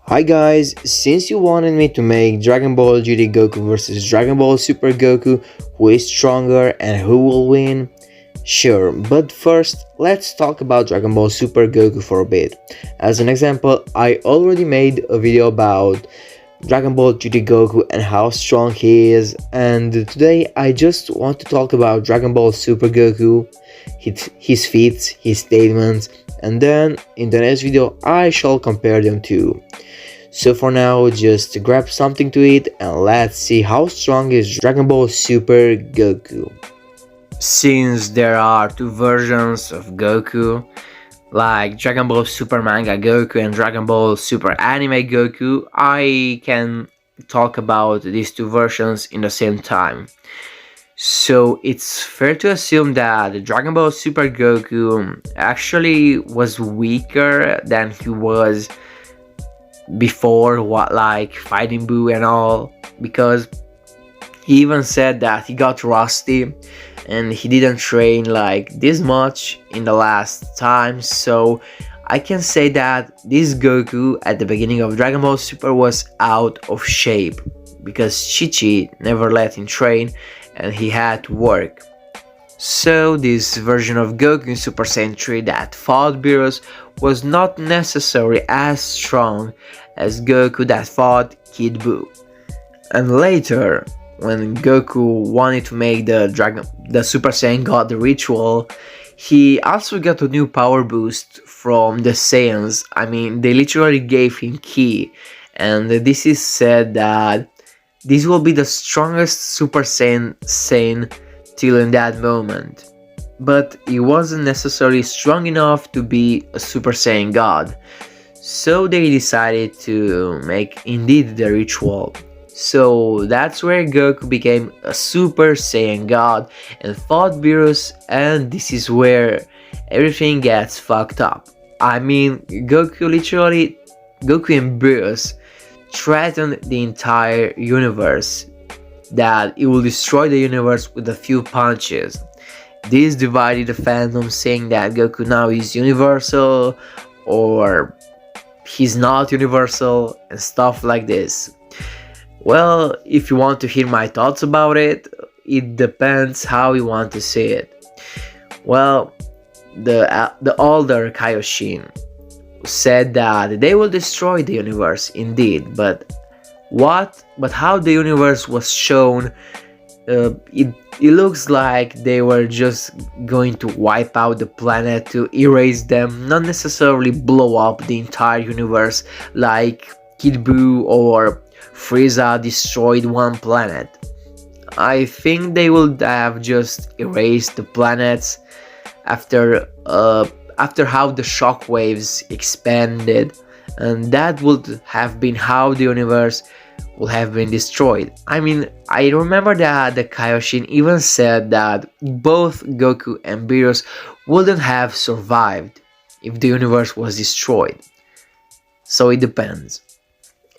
Hi guys, since you wanted me to make Dragon Ball GT Goku versus Dragon Ball Super Goku, who is stronger and who will win? Sure, but first, let's talk about Dragon Ball Super Goku for a bit. As an example, I already made a video about Dragon Ball GT Goku and how strong he is, and today I just want to talk about Dragon Ball Super Goku, his feats, his statements, and then in the next video I shall compare them too. So for now, just grab something to eat and let's see how strong is Dragon Ball Super Goku. Since there are two versions of Goku, like Dragon Ball Super Manga Goku and Dragon Ball Super Anime Goku, I can talk about these two versions in the same time. So it's fair to assume that Dragon Ball Super Goku actually was weaker than he was before, like Fighting Buu and all, because he even said that he got rusty and he didn't train like this much in the last time. So I can say that this Goku at the beginning of Dragon Ball Super was out of shape because Chi never let him train and he had to work. So this version of Goku in Super Saiyan 3 that fought Beerus was not necessarily as strong as Goku that fought Kid Buu. And later, when Goku wanted to make the Super Saiyan God ritual, he also got a new power boost from the Saiyans. I mean, they literally gave him ki, and this is said that this will be the strongest Super Saiyan till in that moment. But he wasn't necessarily strong enough to be a Super Saiyan God. So they decided to make indeed the ritual. So that's where Goku became a Super Saiyan God and fought Beerus, and this is where everything gets fucked up. I mean, Goku and Beerus threatened the entire universe, that it will destroy the universe with a few punches. This divided the fandom, saying that Goku now is universal or he's not universal and stuff like this. Well, if you want to hear my thoughts about it, it depends how you want to see it. Well, the older Kaioshin said that they will destroy the universe indeed, but how the universe was shown, it looks like they were just going to wipe out the planet to erase them, not necessarily blow up the entire universe like Kid Buu or Frieza destroyed one planet. I think they would have just erased the planets after how the shockwaves expanded, and that would have been how the universe would have been destroyed. I mean, I remember that the Kaioshin even said that both Goku and Beerus wouldn't have survived if the universe was destroyed. So it depends.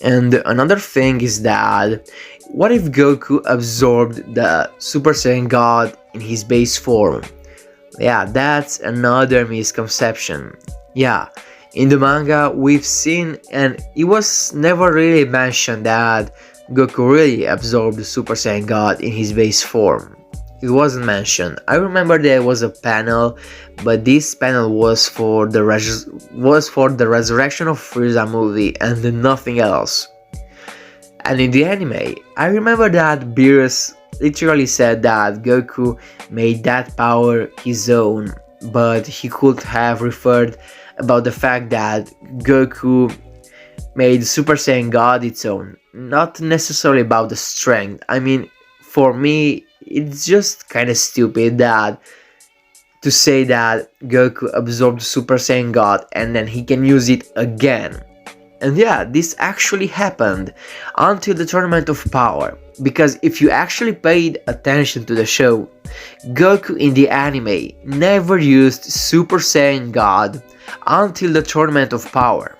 And another thing is that, what if Goku absorbed the Super Saiyan God in his base form? Yeah, that's another misconception. Yeah, in the manga we've seen, and it was never really mentioned that Goku really absorbed the Super Saiyan God in his base form. It wasn't mentioned. I remember there was a panel, but this panel was for the Resurrection of Frieza movie and nothing else. And in the anime, I remember that Beerus literally said that Goku made that power his own, but he could have referred about the fact that Goku made Super Saiyan God its own, not necessarily about the strength. I mean, for me, it's just kind of stupid that to say that Goku absorbed Super Saiyan God and then he can use it again. And yeah, this actually happened until the Tournament of Power, because if you actually paid attention to the show, Goku in the anime never used Super Saiyan God until the Tournament of Power.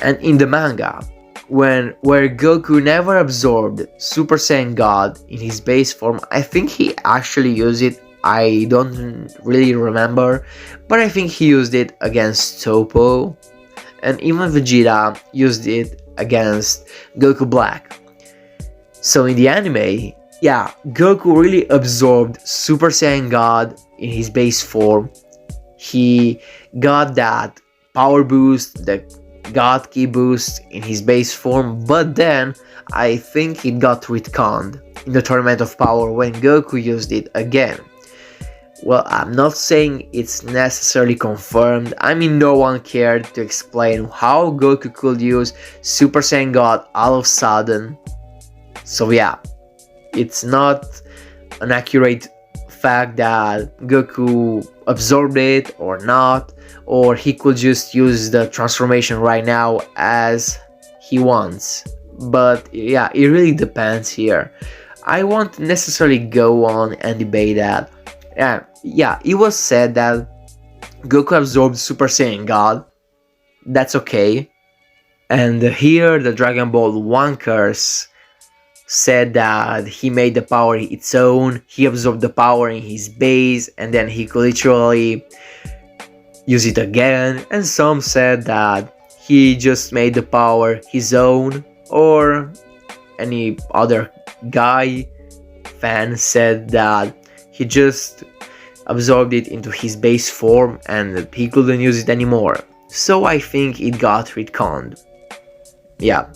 And in the manga, where Goku never absorbed Super Saiyan God in his base form, I think he actually used it, I don't really remember, but I think he used it against Toppo. and even Vegeta used it against Goku Black. So in the anime, yeah, Goku really absorbed Super Saiyan God in his base form. He got that power boost, the God Ki boost in his base form, but then I think it got retconned in the Tournament of Power when Goku used it again. Well, I'm not saying it's necessarily confirmed. I mean, no one cared to explain how Goku could use Super Saiyan God all of a sudden. So yeah, it's not an accurate fact that Goku absorbed it or not, or he could just use the transformation right now as he wants. But yeah, it really depends here. I won't necessarily go on and debate that. Yeah, it was said that Goku absorbed Super Saiyan God. That's okay. And here the Dragon Ball Wankers said that he made the power its own, he absorbed the power in his base, and then he could literally use it again. And some said that he just made the power his own, or any other guy fan said that he just absorbed it into his base form and he couldn't use it anymore. So I think it got retconned. Yeah.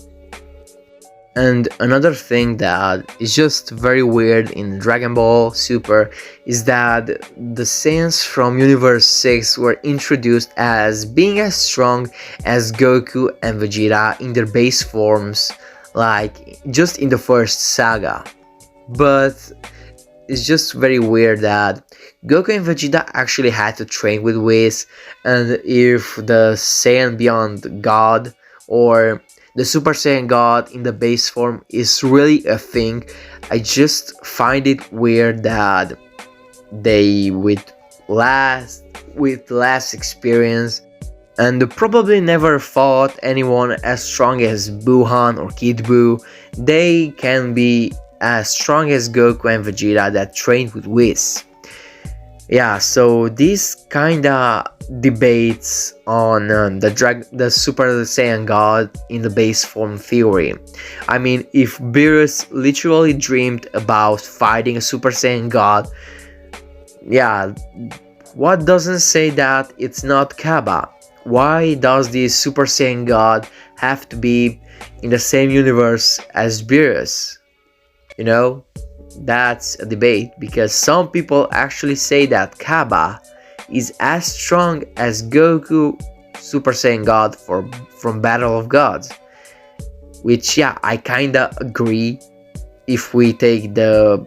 And another thing that is just very weird in Dragon Ball Super is that the Saiyans from Universe 6 were introduced as being as strong as Goku and Vegeta in their base forms, like just in the first saga. But it's just very weird that Goku and Vegeta actually had to train with Whis, and if the Saiyan Beyond God or the Super Saiyan God in the base form is really a thing, I just find it weird that they with less experience and probably never fought anyone as strong as Buhan or Kid Buu, they can be as strong as Goku and Vegeta that trained with Whis. Yeah, so this kinda debates on the Super Saiyan God in the base form theory. I mean, if Beerus literally dreamed about fighting a Super Saiyan God, yeah, what doesn't say that it's not Kaba? Why does the Super Saiyan God have to be in the same universe as Beerus? You know? That's a debate, because some people actually say that Kaba is as strong as Goku Super Saiyan God from Battle of Gods, which yeah, I kinda agree if we take the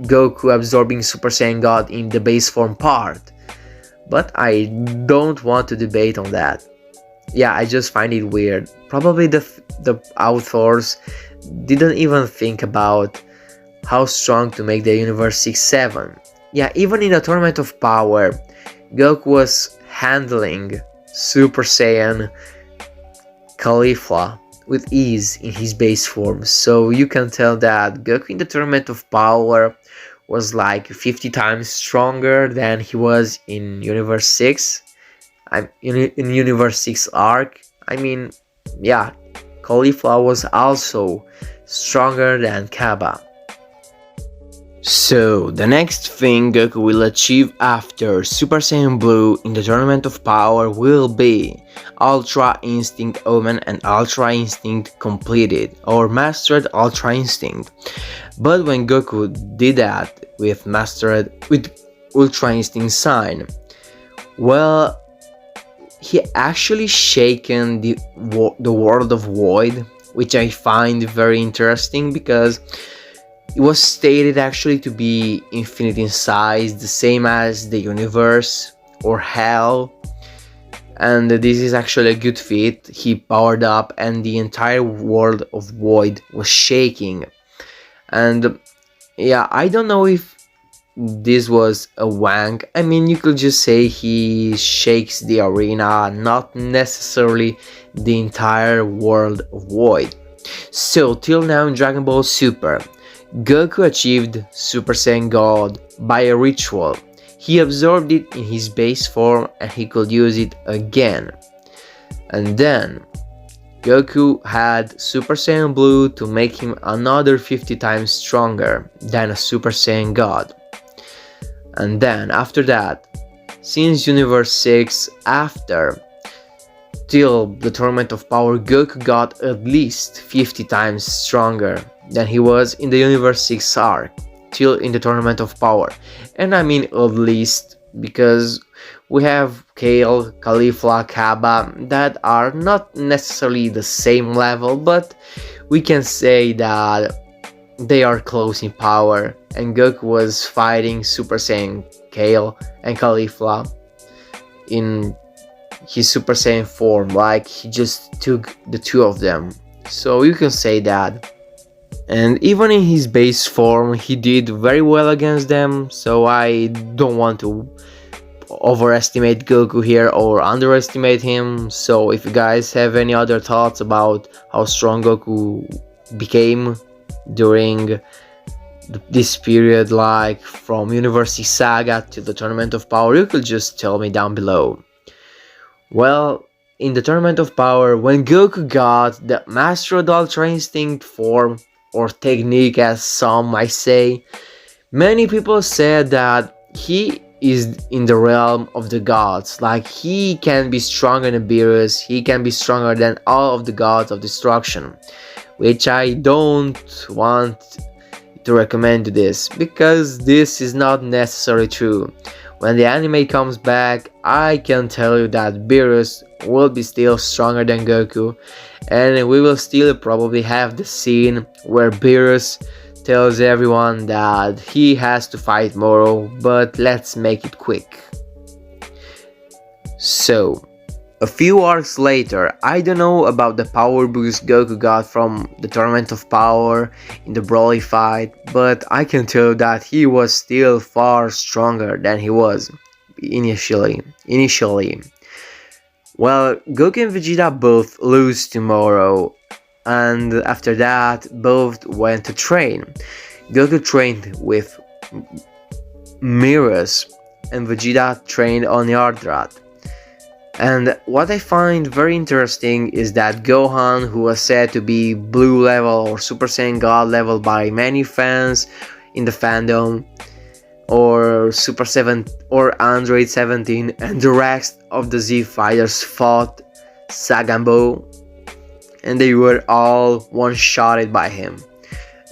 Goku absorbing Super Saiyan God in the base form part, but I don't want to debate on that. Yeah, I just find it weird. Probably the authors didn't even think about how strong to make the Universe 6-7. Yeah, even in the Tournament of Power, Goku was handling Super Saiyan Caulifla with ease in his base form, so you can tell that Goku in the Tournament of Power was like 50 times stronger than he was in Universe 6. In Universe 6 arc, I mean, yeah, Caulifla was also stronger than Kaba. So, the next thing Goku will achieve after Super Saiyan Blue in the Tournament of Power will be Ultra Instinct Omen and Ultra Instinct completed, or Mastered Ultra Instinct. But when Goku did that with Ultra Instinct Sign, well, he actually shaken the world of Void, which I find very interesting because it was stated actually to be infinite in size, the same as the universe or hell. And this is actually a good feat. He powered up and the entire world of Void was shaking. And yeah, I don't know if this was a wank. I mean, you could just say he shakes the arena, not necessarily the entire world of Void. So, till now in Dragon Ball Super, Goku achieved Super Saiyan God by a ritual. He absorbed it in his base form and he could use it again. And then Goku had Super Saiyan Blue to make him another 50 times stronger than a Super Saiyan God. And then after that, since Universe 6, after till the Tournament of Power, Goku got at least 50 times stronger than he was in the Universe 6 arc, till in the Tournament of Power. And I mean at least because we have Kale, Caulifla, Kaba that are not necessarily the same level, but we can say that they are close in power, and Goku was fighting Super Saiyan Kale and Caulifla in his Super Saiyan form, like he just took the two of them. So you can say that. And even in his base form, he did very well against them, so I don't want to overestimate Goku here or underestimate him. So if you guys have any other thoughts about how strong Goku became during this period, like from University Saga to the Tournament of Power, you could just tell me down below. Well, in the Tournament of Power, when Goku got the Master of the Ultra Instinct form, or technique as some might say, many people said that he is in the realm of the gods, like he can be stronger than Beerus, he can be stronger than all of the gods of destruction, which I don't want to recommend this, because this is not necessarily true. When the anime comes back, I can tell you that Beerus will be still stronger than Goku, and we will still probably have the scene where Beerus tells everyone that he has to fight Moro, but let's make it quick. So, a few arcs later, I don't know about the power boost Goku got from the Tournament of Power in the Broly fight, but I can tell you that he was still far stronger than he was initially. Well, Goku and Vegeta both lose to Moro, and after that, both went to train. Goku trained with Mirrors, and Vegeta trained on Yardrat. And what I find very interesting is that Gohan, who was said to be blue level or Super Saiyan God level by many fans in the fandom, or Super 7 or Android 17, and the rest of the Z fighters fought Sagambo, and they were all one-shotted by him.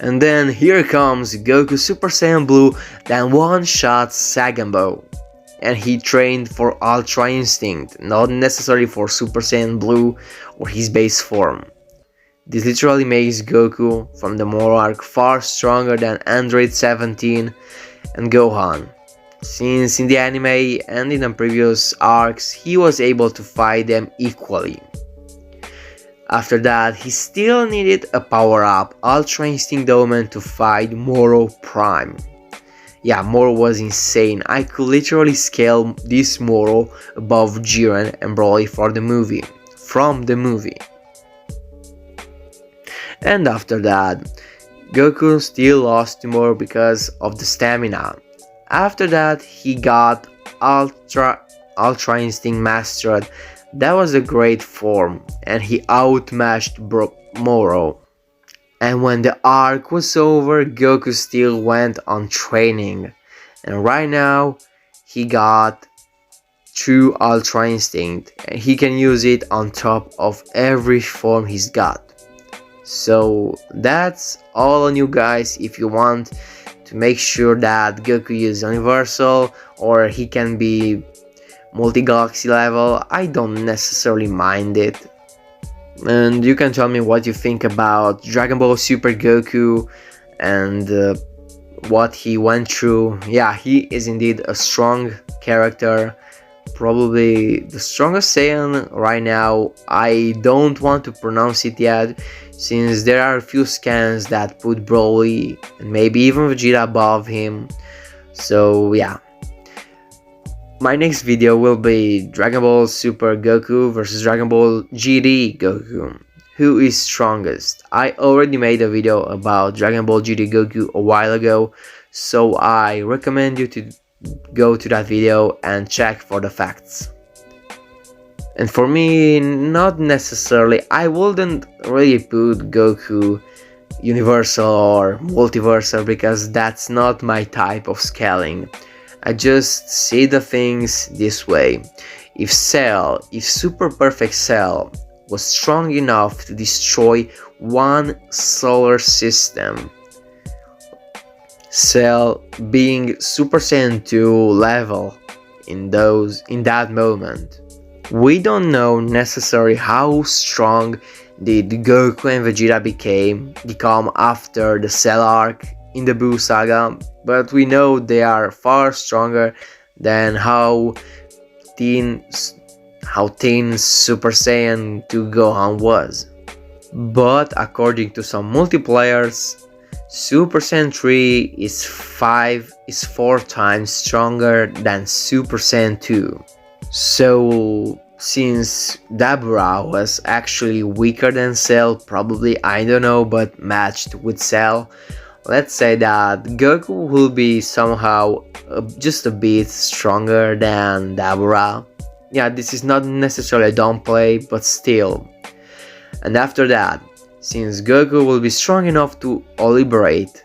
And then here comes Goku Super Saiyan Blue, then one-shots Sagambo. And he trained for Ultra Instinct, not necessarily for Super Saiyan Blue or his base form. This literally makes Goku from the Moro arc far stronger than Android 17 and Gohan, since in the anime and in the previous arcs he was able to fight them equally. After that, he still needed a power-up Ultra Instinct Omen to fight Moro Prime. Yeah, Moro was insane. I could literally scale this Moro above Jiren and Broly from the movie. And after that, Goku still lost to Moro because of the stamina. After that, he got Ultra Instinct Mastered. That was a great form, and he outmatched Moro. And when the arc was over, Goku still went on training. And right now, he got True Ultra Instinct, and he can use it on top of every form he's got. So that's all on you guys. If you want to make sure that Goku is universal or he can be multi-galaxy level, I don't necessarily mind it. And you can tell me what you think about Dragon Ball Super Goku and what he went through. Yeah, he is indeed a strong character, probably the strongest Saiyan right now. I don't want to pronounce it yet, since there are a few scans that put Broly and maybe even Vegeta above him. So yeah. My next video will be Dragon Ball Super Goku versus Dragon Ball GT Goku. Who is strongest? I already made a video about Dragon Ball GT Goku a while ago, so I recommend you to go to that video and check for the facts. And for me, not necessarily. I wouldn't really put Goku universal or multiversal because that's not my type of scaling. I just see the things this way. If Super Perfect Cell was strong enough to destroy one solar system, Cell being Super Saiyan 2 level in that moment, we don't know necessarily how strong did Goku and Vegeta become after the Cell arc in the Buu saga, but we know they are far stronger than thin thin Super Saiyan 2 Gohan was. But according to some multiplayers, Super Saiyan 3 is 4 times stronger than Super Saiyan 2. So since Dabura was actually weaker than Cell, probably, I don't know, but matched with Cell, let's say that Goku will be somehow just a bit stronger than Dabura. Yeah, this is not necessarily a downplay, but still. And after that, since Goku will be strong enough to liberate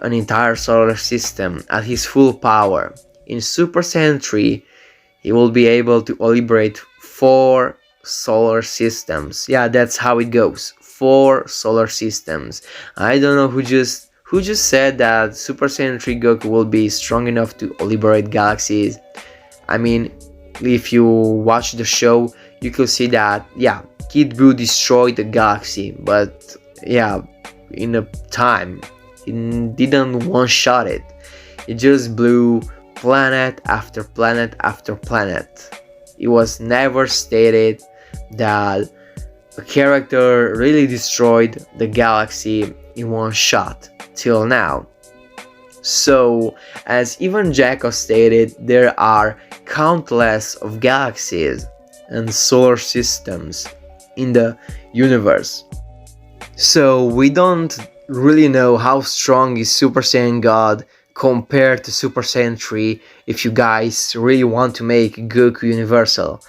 an entire solar system at his full power, in Super Saiyan 3, he will be able to liberate 4 solar systems. Yeah, that's how it goes. 4 solar systems. I don't know who just said that Super Saiyan 3 Goku will be strong enough to liberate galaxies. I mean, if you watch the show, you could see that, yeah, Kid Buu destroyed the galaxy, but yeah, in a time, he didn't one-shot it. It just blew planet after planet after planet. It was never stated that a character really destroyed the galaxy in one shot till now. So, as even Jacko stated, there are countless of galaxies and solar systems in the universe. So we don't really know how strong is Super Saiyan God compared to Super Saiyan 3 if you guys really want to make Goku universal.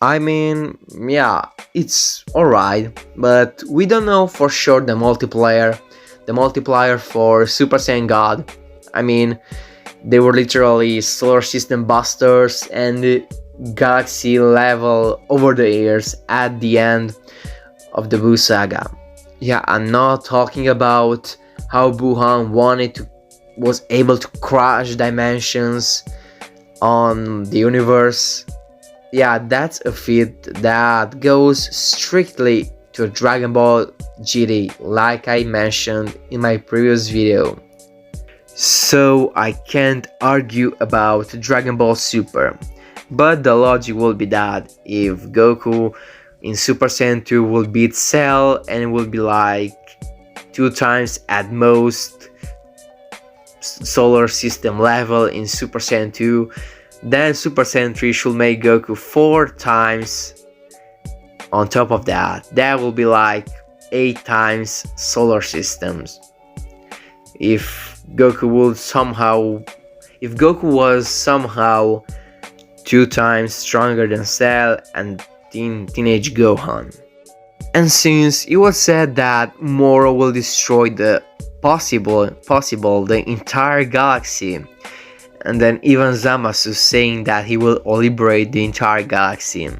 I mean, yeah, it's alright, but we don't know for sure the multiplier. The multiplier for Super Saiyan God. I mean, they were literally solar system busters and galaxy level over the years at the end of the Buu saga. Yeah, I'm not talking about how Buhan was able to crash dimensions on the universe. Yeah, that's a feat that goes strictly to Dragon Ball GT, like I mentioned in my previous video. So I can't argue about Dragon Ball Super, but the logic will be that if Goku in Super Saiyan 2 will beat Cell and will be like 2 times at most solar system level in Super Saiyan 2, then Super Saiyan 3 should make Goku 4 times on top of that. That will be like 8 times solar systems. If Goku was somehow 2 times stronger than Cell and Teenage Gohan. And since it was said that Moro will destroy the entire galaxy, and then even Zamasu saying that he will liberate the entire galaxy.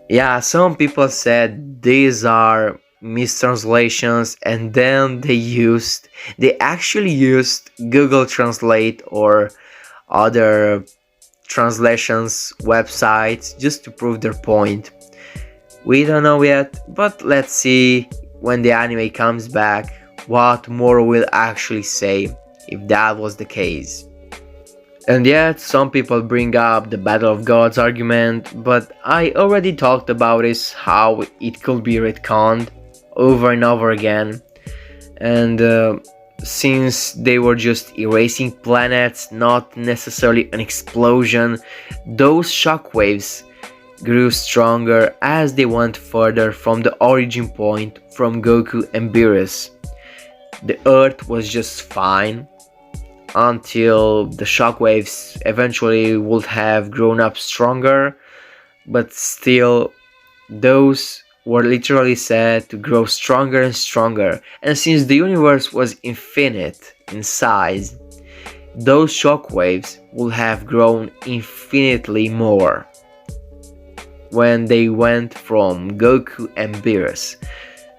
Yeah, some people said these are mistranslations, and then they actually used Google Translate or other translations websites just to prove their point. We don't know yet, but let's see when the anime comes back what Moro will actually say, if that was the case. And yet, some people bring up the Battle of Gods argument, but I already talked about this, how it could be retconned over and over again. And since they were just erasing planets, not necessarily an explosion, those shockwaves grew stronger as they went further from the origin point from Goku and Beerus. The Earth was just fine until the shockwaves eventually would have grown up stronger, but still, those were literally said to grow stronger and stronger. And since the universe was infinite in size, those shockwaves would have grown infinitely more when they went from Goku and Beerus.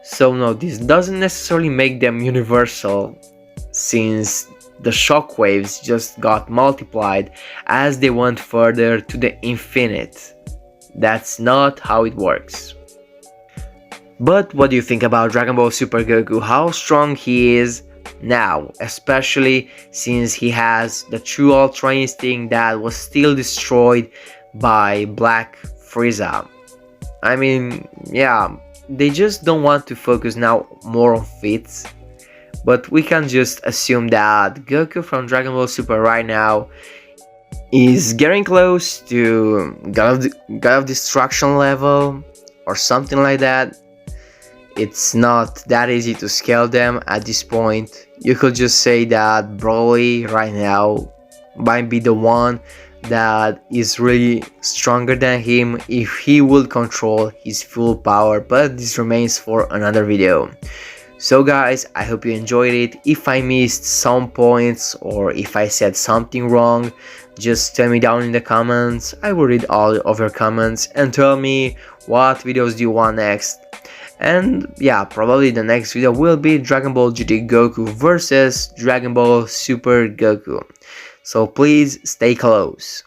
So no, this doesn't necessarily make them universal, since the shockwaves just got multiplied as they went further to the infinite. That's not how it works. But what do you think about Dragon Ball Super Goku? How strong he is now, especially since he has the true Ultra Instinct that was still destroyed by Black Frieza. I mean, yeah, they just don't want to focus now more on feats, but we can just assume that Goku from Dragon Ball Super right now is getting close to God of Destruction level or something like that. It's not that easy to scale them at this point. You could just say that Broly right now might be the one that is really stronger than him if he will control his full power, but this remains for another video. So guys, I hope you enjoyed it. If I missed some points or if I said something wrong, just tell me down in the comments. I will read all of your comments and tell me what videos do you want next. And yeah, probably the next video will be Dragon Ball GT Goku versus Dragon Ball Super Goku. So please stay close.